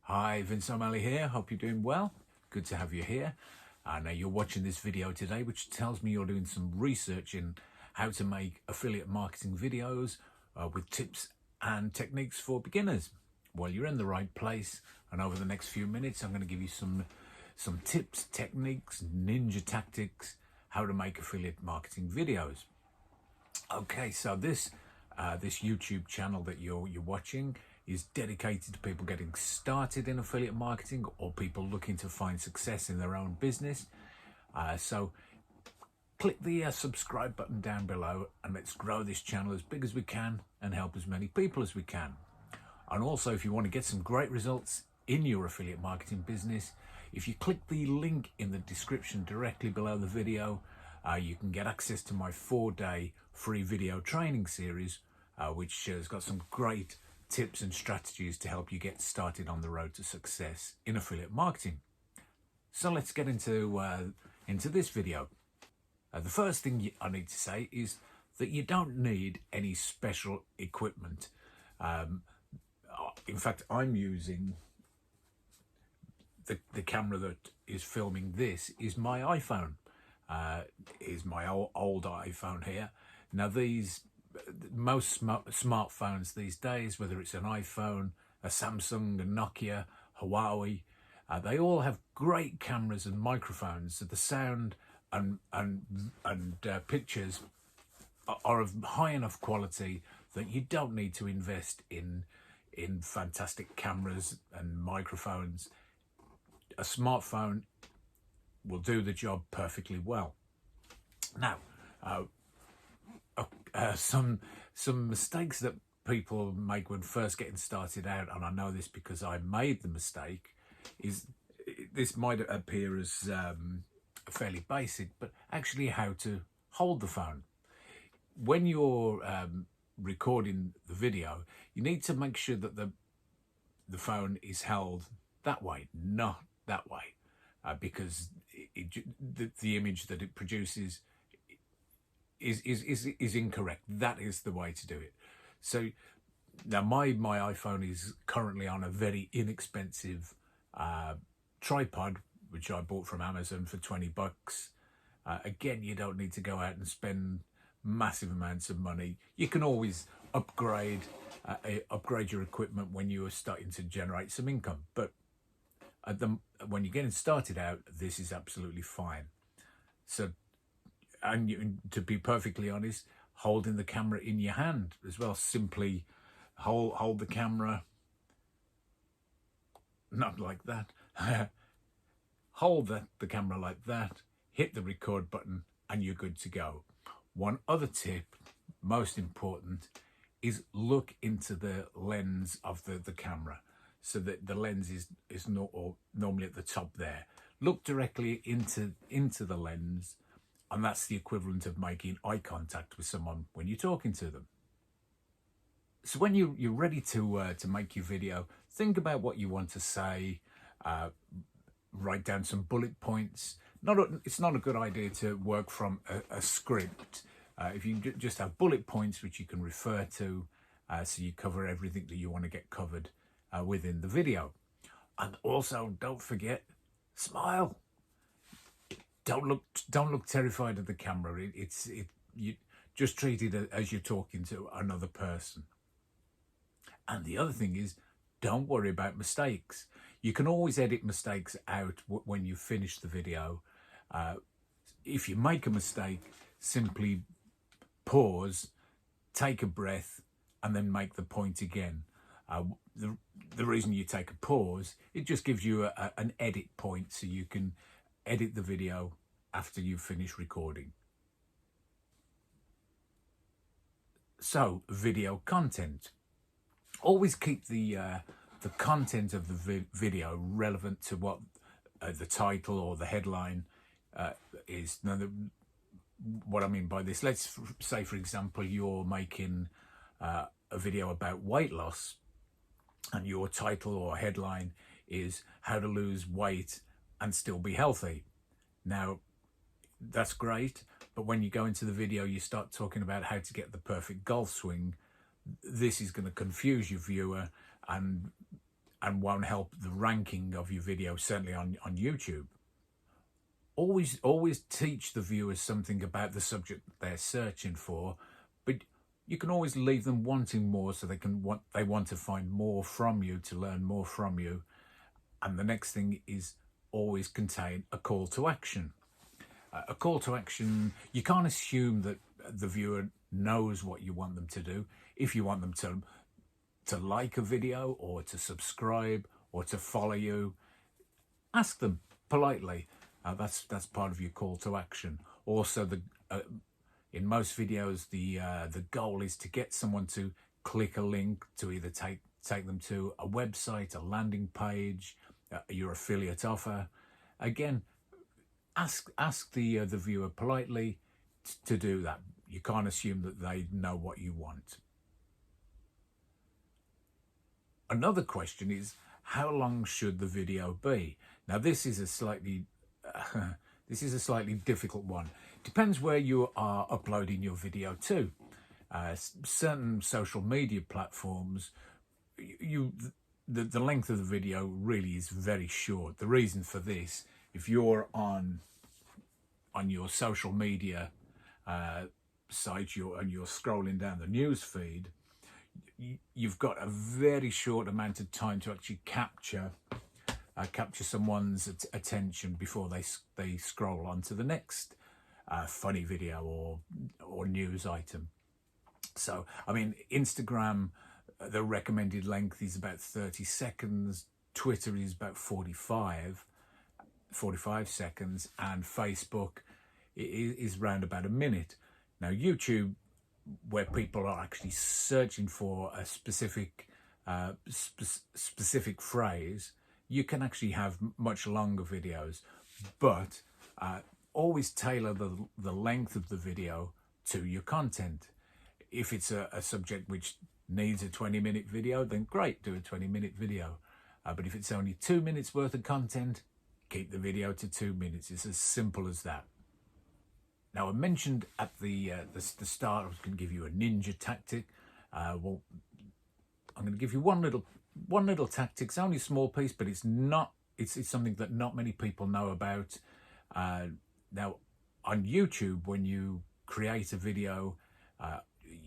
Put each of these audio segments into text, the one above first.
Hi, Vince O'Malley here. Hope you're doing well. Good to have you here. I know you're watching this video today, which tells me you're doing some research in how to make affiliate marketing videos with tips and techniques for beginners. Well, you're in the right place, and over the next few minutes, I'm going to give you some tips, techniques, ninja tactics, how to make affiliate marketing videos. Okay, so this YouTube channel that you're watching is dedicated to people getting started in affiliate marketing or people looking to find success in their own business. So click the subscribe button down below and let's grow this channel as big as we can and help as many people as we can. And also, if you want to get some great results in your affiliate marketing business, if you click the link in the description directly below the video, you can get access to my 4-day free video training series, which has got some great tips and strategies to help you get started on the road to success in affiliate marketing. So let's get into this video. The first thing I need to say is that you don't need any special equipment. In fact, I'm using the camera that is filming this is my iPhone. Is my old iPhone here. Now most smartphones these days, whether it's an iPhone, a Samsung, a Nokia, Huawei, they all have great cameras and microphones, so the sound and pictures are of high enough quality that you don't need to invest in fantastic cameras and microphones. A smartphone will do the job perfectly well. Now, some mistakes that people make when first getting started out, and I know this because I made the mistake, is this might appear as fairly basic, but actually how to hold the phone. When you're recording the video, you need to make sure that the phone is held that way, not that way, because the image that it produces is incorrect. That is the way to do it. So now my iPhone is currently on a very inexpensive tripod, which I bought from Amazon for 20 bucks. Again, you don't need to go out and spend massive amounts of money. You can always upgrade your equipment when you are starting to generate some income, but when you're getting started out, this is absolutely fine. So, and to be perfectly honest, holding the camera in your hand as well, simply hold the camera, not like that, hold the camera like that, hit the record button, and you're good to go. One other tip, most important, is look into the lens of the camera, so that the lens is normally at the top there. Look directly into the lens, and that's the equivalent of making eye contact with someone when you're talking to them. So when you're ready to make your video, think about what you want to say. Write down some bullet points. It's not a good idea to work from a script. If you just have bullet points which you can refer to, so you cover everything that you want to get covered within the video. And also, don't forget, smile. Don't look terrified at the camera. You just treat it as you're talking to another person. And the other thing is, don't worry about mistakes. You can always edit mistakes out when you finish the video. If you make a mistake, simply pause, take a breath, and then make the point again. The reason you take a pause, it just gives you an edit point, so you can edit the video after you've finished recording. So, video content. Always keep the content of the video relevant to what the title or the headline is. Now, what I mean by this, let's say, for example, you're making a video about weight loss, and your title or headline is how to lose weight and still be healthy. Now, that's great, but when you go into the video, you start talking about how to get the perfect golf swing. This is going to confuse your viewer, and and won't help the ranking of your video, certainly on YouTube. Always teach the viewers something about the subject that they're searching for, but you can always leave them wanting more, so they want to find more from you, to learn more from you. And the next thing is always contain a call to action. A call to action, you can't assume that the viewer knows what you want them to do. If you want them to like a video or to subscribe or to follow you, ask them politely. That's part of your call to action. Also, in most videos, the goal is to get someone to click a link to either take them to a website, a landing page, your affiliate offer. Again, ask the viewer politely to do that. You can't assume that they know what you want. Another question is, how long should the video be? Now, this is a slightly difficult one. Depends where you are uploading your video to. Certain social media platforms, the length of the video really is very short. The reason for this, if you're on your social media site and you're scrolling down the news feed, you've got a very short amount of time to actually capture someone's attention before they scroll on to the next funny video or news item. So, I mean, Instagram, the recommended length is about 30 seconds. Twitter is about 45 seconds, and Facebook is around about a minute. Now, YouTube, where people are actually searching for a specific phrase, you can actually have much longer videos, but always tailor the length of the video to your content. If it's a subject which needs a 20-minute video, then great, do a 20-minute video. But if it's only 2 minutes worth of content, keep the video to 2 minutes. It's as simple as that. Now, I mentioned at the start I was going to give you a ninja tactic. Well, I'm going to give you one little tactic. It's only a small piece, but it's something that not many people know about. Now, on YouTube, when you create a video,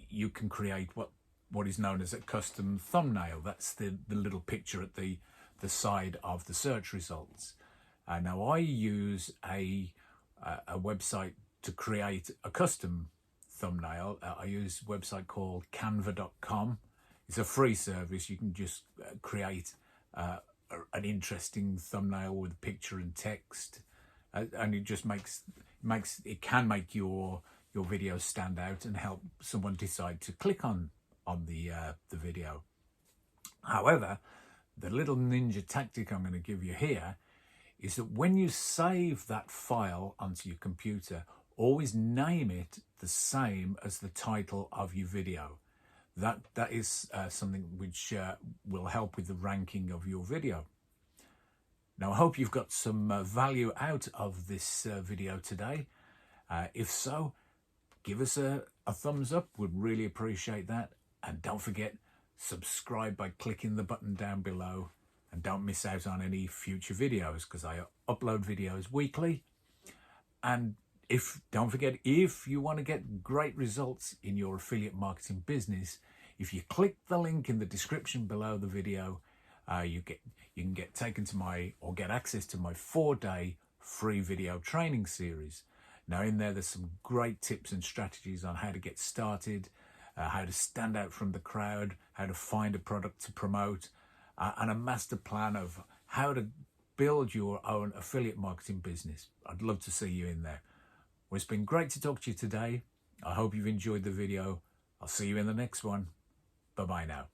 you can create what is known as a custom thumbnail. That's the little picture at the side of the search results. Now, I use a website to create a custom thumbnail. I use a website called canva.com. It's a free service. You can just create an interesting thumbnail with a picture and text, and it just it can make your video stand out and help someone decide to click on the video. However, the little ninja tactic I'm going to give you here is that when you save that file onto your computer, always name it the same as the title of your video. That is something which will help with the ranking of your video. Now, I hope you've got some value out of this video today. If so, give us a thumbs up. We'd really appreciate that. And don't forget, subscribe by clicking the button down below. And don't miss out on any future videos, because I upload videos weekly. And don't forget, if you want to get great results in your affiliate marketing business, if you click the link in the description below the video, you can get taken to get access to my 4-day free video training series. Now, in there's some great tips and strategies on how to get started, how to stand out from the crowd, how to find a product to promote, and a master plan of how to build your own affiliate marketing business. I'd love to see you in there. Well, it's been great to talk to you today. I hope you've enjoyed the video. I'll see you in the next one. Bye-bye now.